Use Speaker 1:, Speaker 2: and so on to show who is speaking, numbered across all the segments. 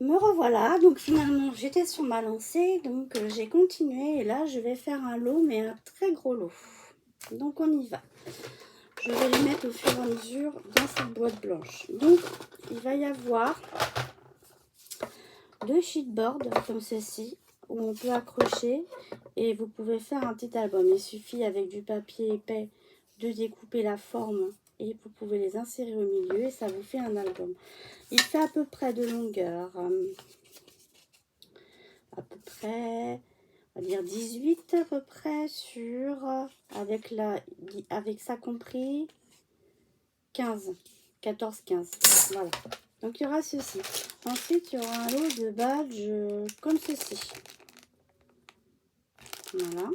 Speaker 1: Me revoilà, donc finalement j'étais sur ma lancée, donc j'ai continué et là je vais faire un lot, mais un très gros lot. Donc on y va. Je vais les mettre au fur et à mesure dans cette boîte blanche. Donc il va y avoir 2 sheetboards comme ceci, où on peut accrocher et vous pouvez faire un petit album. Il suffit avec du papier épais de découper la forme et vous pouvez les insérer au milieu et ça vous fait un album. Il fait à peu près de longueur, à peu près, on va dire 18 à peu près sur, avec ça compris, 15, 14, 15, voilà. Donc il y aura ceci. Ensuite il y aura un lot de badges comme ceci. Voilà.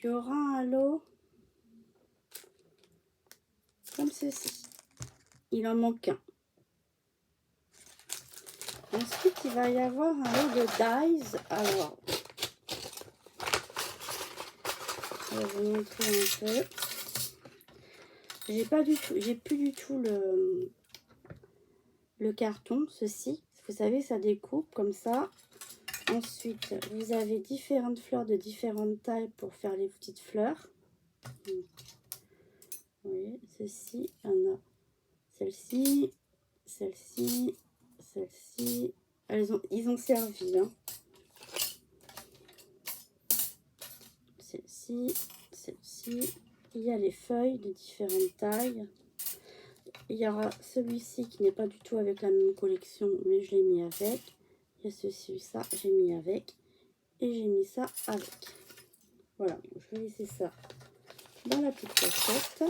Speaker 1: Il y aura un lot comme ceci. Il en manque un. Ensuite, il va y avoir un lot de dies. Alors, je vais vous montrer un peu. J'ai plus du tout le carton, ceci. Vous savez, ça découpe comme ça. Ensuite, vous avez différentes fleurs de différentes tailles pour faire les petites fleurs. Vous voyez, ceci, il y en a celle-ci, celle-ci, celle-ci. Ils ont servi, hein. Celle-ci, celle-ci. Il y a les feuilles de différentes tailles. Il y aura celui-ci qui n'est pas du tout avec la même collection, mais je l'ai mis avec. Il y a ceci, ça, j'ai mis avec. Et j'ai mis ça avec. Voilà, je vais laisser ça dans la petite pochette.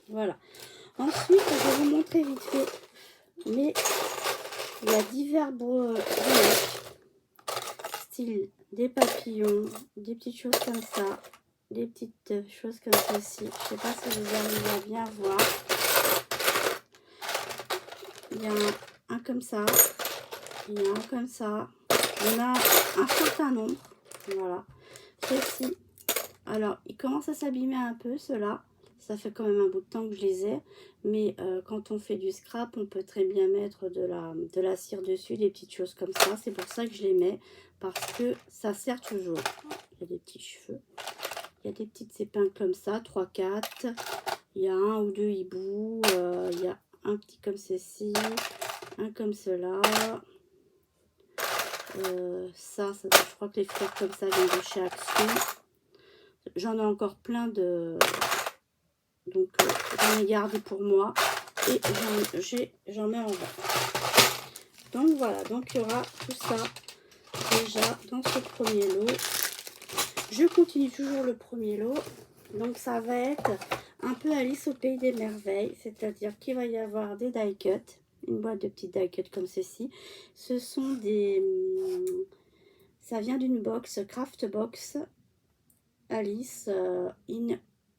Speaker 1: Voilà. Ensuite, je vais vous montrer vite fait. Mais il y a divers breloques, style des papillons, des petites choses comme ça, des petites choses comme ceci. Je ne sais pas si vous arrivez à bien voir. Il y a un comme ça, il y a un comme ça. Il y en a un certain nombre. Voilà. Ceci. Alors, ils commencent à s'abîmer un peu, ceux-là. Ça fait quand même un bout de temps que je les ai. Mais quand on fait du scrap, on peut très bien mettre de la cire dessus, des petites choses comme ça. C'est pour ça que je les mets. Parce que ça sert toujours. Il y a des petits cheveux. Il y a des petites épingles comme ça, 3, 4. Il y a un ou deux hiboux. Il y a un petit comme ceci. Un comme cela. Ça, je crois que les fleurs comme ça viennent de chez Action. J'en ai encore plein de... Donc, j'en ai gardé pour moi. Et j'en mets en bas. Donc, voilà. Donc, il y aura tout ça déjà dans ce premier lot. Je continue toujours le premier lot. Donc, ça va être un peu Alice au pays des merveilles. C'est-à-dire qu'il va y avoir des die cuts. Une boîte de petites die cuts comme ceci. Ce sont des... Ça vient d'une box, Craft Box Alice in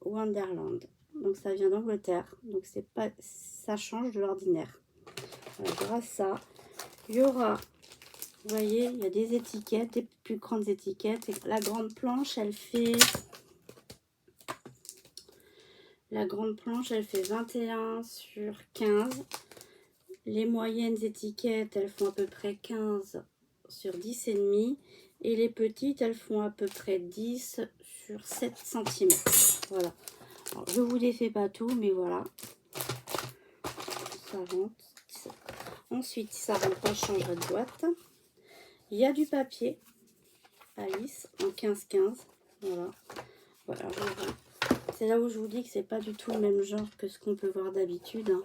Speaker 1: Wonderland. Donc ça vient d'Angleterre. Donc c'est pas, ça change de l'ordinaire. Il y aura ça. Il y aura, vous voyez, il y a des étiquettes, des plus grandes étiquettes. La grande planche, elle fait... La grande planche, elle fait 21 sur 15. Les moyennes étiquettes, elles font à peu près 15 sur 10,5. Et les petites, elles font à peu près 10 sur 7 cm. Voilà. Alors, je vous les fais pas tout, mais voilà. Ça rentre. Ensuite, si ça rentre pas, je changerai de boîte. Il y a du papier Alice en 15-15. Voilà. Voilà. C'est là où je vous dis que c'est pas du tout le même genre que ce qu'on peut voir d'habitude, hein.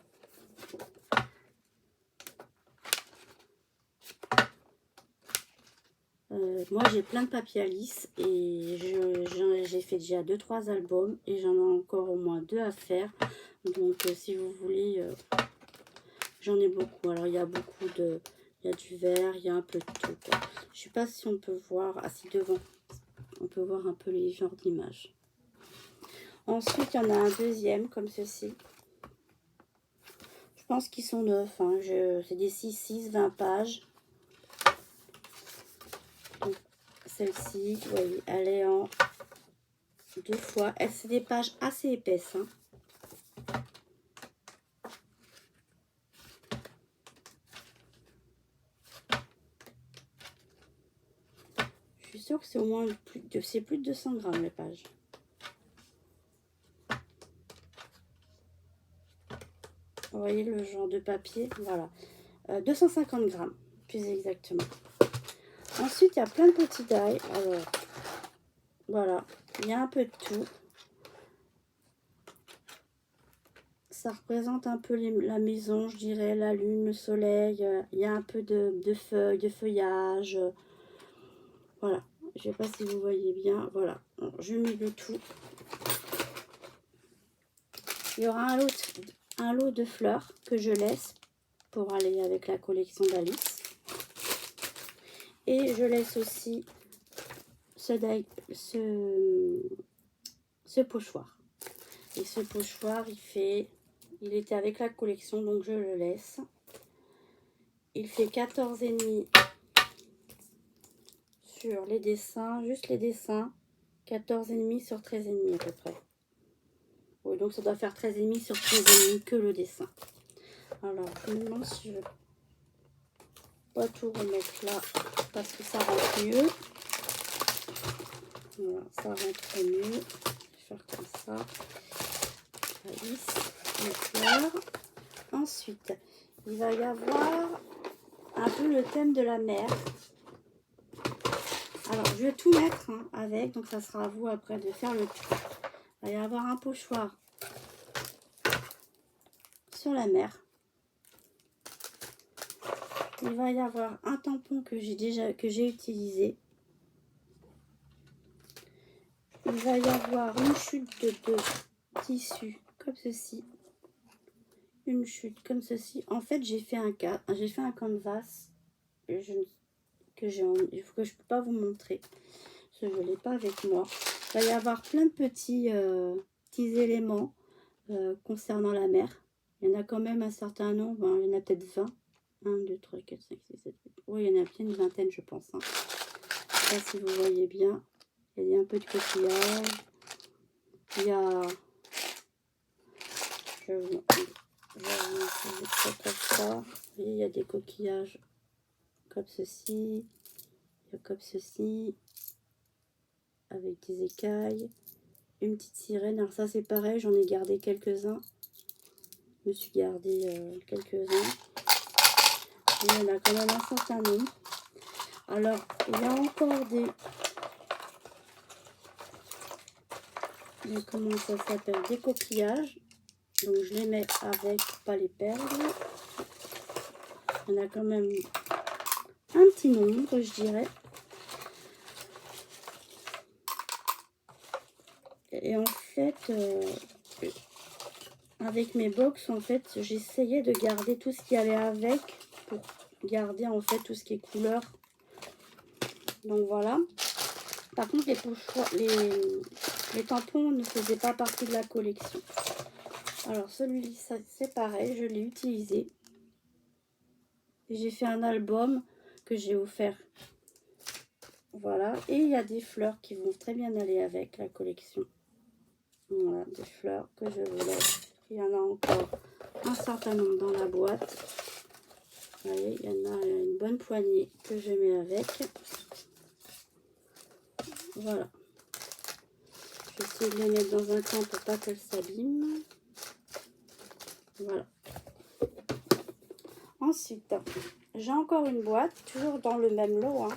Speaker 1: Moi j'ai plein de papier Alice et j'ai fait déjà 2-3 albums et j'en ai encore au moins 2 à faire. Donc si vous voulez, j'en ai beaucoup. Alors il y a beaucoup de... Il y a du vert, il y a un peu de tout, quoi. Je sais pas si on peut voir... Ah si, devant. On peut voir un peu les genres d'images. Ensuite, il y en a un deuxième comme ceci. Je pense qu'ils sont neufs, hein. C'est des 6-6, 20 pages. Celle-ci, vous voyez, elle est en 2 fois. C'est des pages assez épaisses, hein. sûre que c'est au moins plus de 200 grammes les pages. Vous voyez le genre de papier, voilà. 250 grammes, plus exactement. Ensuite, il y a plein de petits die. Alors, voilà, il y a un peu de tout. Ça représente un peu la maison, je dirais, la lune, le soleil. Il y a un peu de feuilles, de feuillage. Voilà, je sais pas si vous voyez bien. Voilà, je mets le tout. Il y aura un lot de fleurs que je laisse pour aller avec la collection d'Alice. Et je laisse aussi ce pochoir. Et ce pochoir, il était avec la collection, donc je le laisse. Il fait 14,5 sur les dessins, juste les dessins. 14,5 sur 13,5 à peu près. Oui, donc ça doit faire 13,5 sur 13,5 que le dessin. Alors, je me demande si je vais pas tout remettre là, parce que ça rentre mieux. Voilà, ça rentre mieux. Je vais faire comme ça. Alice, les fleurs. Ensuite, il va y avoir un peu le thème de la mer. Alors, je vais tout mettre avec, donc ça sera à vous après de faire le tour. Il va y avoir un pochoir sur la mer. Il va y avoir un tampon que j'ai utilisé. Il va y avoir une chute de tissu comme ceci. Une chute comme ceci. En fait, j'ai fait un canvas que je ne peux pas vous montrer. Parce que je ne l'ai pas avec moi. Il va y avoir plein de petits éléments concernant la mer. Il y en a quand même un certain nombre. Il y en a peut-être 20. 1, 2, 3, 4, 5, 6, 7, 8. Oui, il y en a bien une vingtaine, je pense. Je ne sais pas si vous voyez bien. Il y a un peu de coquillage. Il y a... Je vais vous montrer comme ça. Vous voyez, il y a des coquillages comme ceci. Il y a comme ceci. Avec des écailles. Une petite sirène. Alors ça, c'est pareil. J'en ai gardé quelques-uns. Je me suis gardé quelques-uns. Il y en a quand même un certain nombre. Alors, il y a encore des... comment ça s'appelle, des coquillages. Donc je les mets avec pour pas les perdre. Il y en a quand même un petit nombre, je dirais. Et en fait, avec mes box, en fait, j'essayais de garder tout ce qui allait avec pour garder en fait tout ce qui est couleur. Donc voilà. Par contre, les tampons ne faisaient pas partie de la collection. Alors celui-là, c'est pareil, je l'ai utilisé. J'ai fait un album que j'ai offert. Voilà, et il y a des fleurs qui vont très bien aller avec la collection. Voilà, des fleurs que je vous laisse. Il y en a encore un certain nombre dans la boîte. Vous voyez, il y en a une bonne poignée que je mets avec. Voilà. Je vais essayer de les mettre dans un coin pour pas qu'elles s'abîment. Voilà. Ensuite, j'ai encore une boîte, toujours dans le même lot.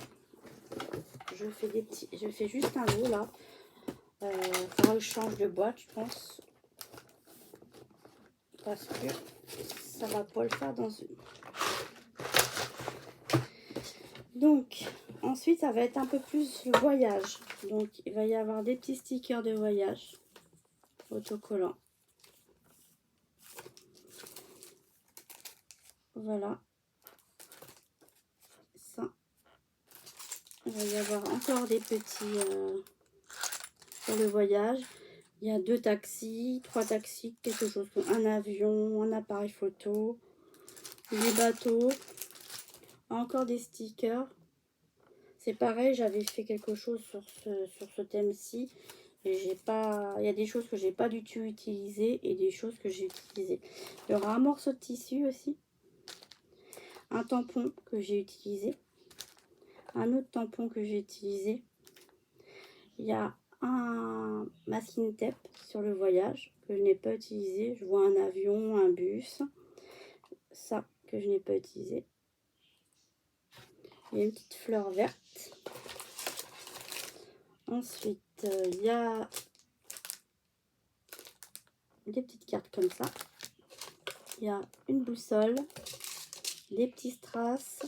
Speaker 1: Je fais juste un lot là. Il faudra que je change de boîte, je pense. Parce que ça va pas le faire dans une. Donc, ensuite, ça va être un peu plus le voyage. Donc, il va y avoir des petits stickers de voyage autocollants. Voilà. Ça. Il va y avoir encore des petits pour le voyage. Il y a 2 taxis, 3 taxis, quelque chose, un avion, un appareil photo, des bateaux, encore des stickers. C'est pareil, j'avais fait quelque chose sur ce thème-ci. Et j'ai pas. Il y a des choses que j'ai pas du tout utilisées et des choses que j'ai utilisées. Il y aura un morceau de tissu aussi. Un tampon que j'ai utilisé. Un autre tampon que j'ai utilisé. Il y a un masking tape sur le voyage que je n'ai pas utilisé. Je vois un avion, un bus. Ça que je n'ai pas utilisé. Il y a une petite fleur verte. Ensuite, il y a des petites cartes comme ça. Il y a une boussole, des petits strass.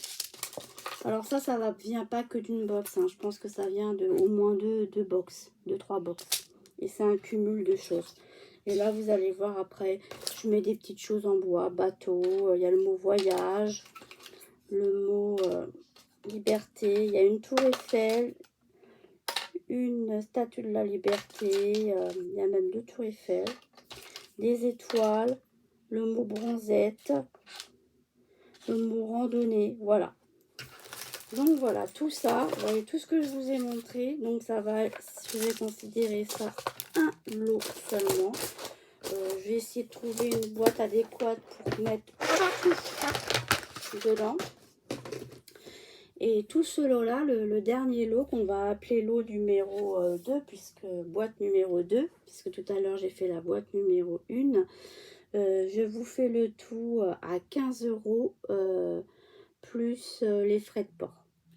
Speaker 1: Alors ça vient pas que d'une box. Hein. Je pense que ça vient de au moins deux box, 2-3 box. Et c'est un cumul de choses. Et là, vous allez voir après, je mets des petites choses en bois, bateau. Il y a le mot voyage, le mot liberté. Il y a une tour Eiffel, une statue de la liberté. Il y a même 2 tours Eiffel, des étoiles, le mot bronzette, le mot randonnée. Voilà. Donc voilà, tout ça, vous voyez tout ce que je vous ai montré. Donc ça va, je vais considérer ça un lot seulement. Je vais essayer de trouver une boîte adéquate pour mettre tout dedans. Et tout ce lot-là, le dernier lot qu'on va appeler lot numéro 2, puisque boîte numéro 2, puisque tout à l'heure j'ai fait la boîte numéro 1. Je vous fais le tout à 15 € plus les frais de port.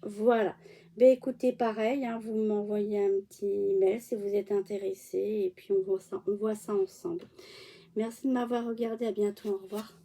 Speaker 1: Voilà. Ben écoutez, pareil, hein, vous m'envoyez un petit email si vous êtes intéressé et puis on voit ça ensemble. Merci de m'avoir regardé. À bientôt. Au revoir.